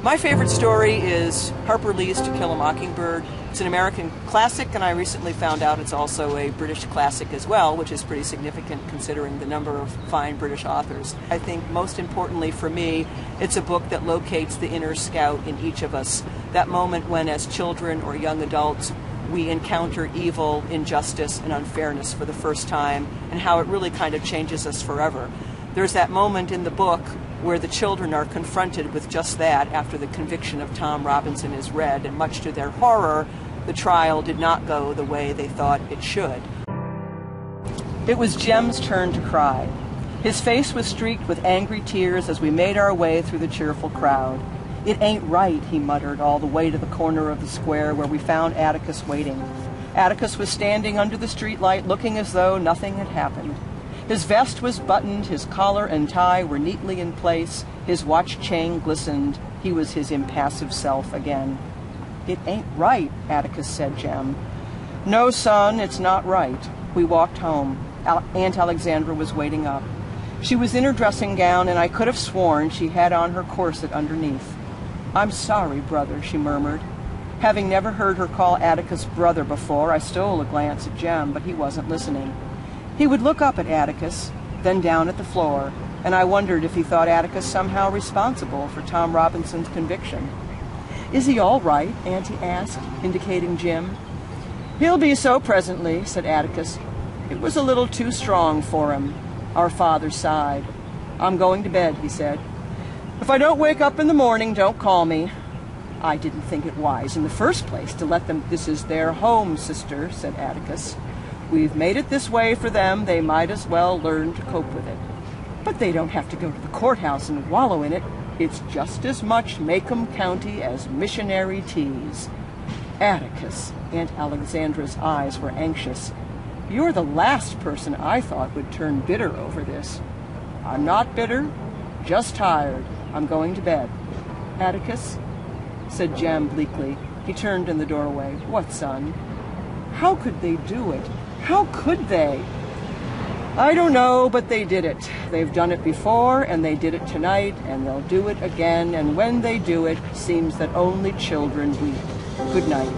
My favorite story is Harper Lee's To Kill a Mockingbird. It's an American classic, and I recently found out it's also a British classic as well, which is pretty significant considering the number of fine British authors. I think most importantly for me, it's a book that locates the inner scout in each of us, that moment when as children or young adults we encounter evil, injustice, and unfairness for the first time, and how it really kind of changes us forever. There's that moment in the book where the children are confronted with just that after the conviction of Tom Robinson is read, and much to their horror, the trial did not go the way they thought it should. It was Jem's turn to cry. His face was streaked with angry tears as we made our way through the cheerful crowd. "It ain't right," he muttered all the way to the corner of the square where we found Atticus waiting. Atticus was standing under the streetlight looking as though nothing had happened. His vest was buttoned, his collar and tie were neatly in place, his watch chain glistened. He was his impassive self again. "It ain't right," Atticus said, Jem. "No, son, it's not right." We walked home. Aunt Alexandra was waiting up. She was in her dressing gown, and I could have sworn she had on her corset underneath. "I'm sorry, brother," she murmured. Having never heard her call Atticus brother before, I stole a glance at Jem, but he wasn't listening. He would look up at Atticus, then down at the floor, and I wondered if he thought Atticus somehow responsible for Tom Robinson's conviction. "Is he all right?" Auntie asked, indicating Jim. "He'll be so presently," said Atticus. "It was a little too strong for him." Our father sighed. "I'm going to bed," he said. "If I don't wake up in the morning, don't call me." "I didn't think it wise in the first place to let them—" "This is their home, sister," said Atticus. "We've made it this way for them. They might as well learn to cope with it." "But they don't have to go to the courthouse and wallow in it. It's just as much Macomb County as missionary teas." "Atticus," Aunt Alexandra's eyes were anxious. "You're the last person I thought would turn bitter over this." "I'm not bitter, just tired. I'm going to bed." "Atticus," said Jem bleakly. He turned in the doorway. "What, son?" "How could they do it? How could they?" "I don't know, but they did it. They've done it before, and they did it tonight, and they'll do it again, and when they do it, seems that only children weep. Good night."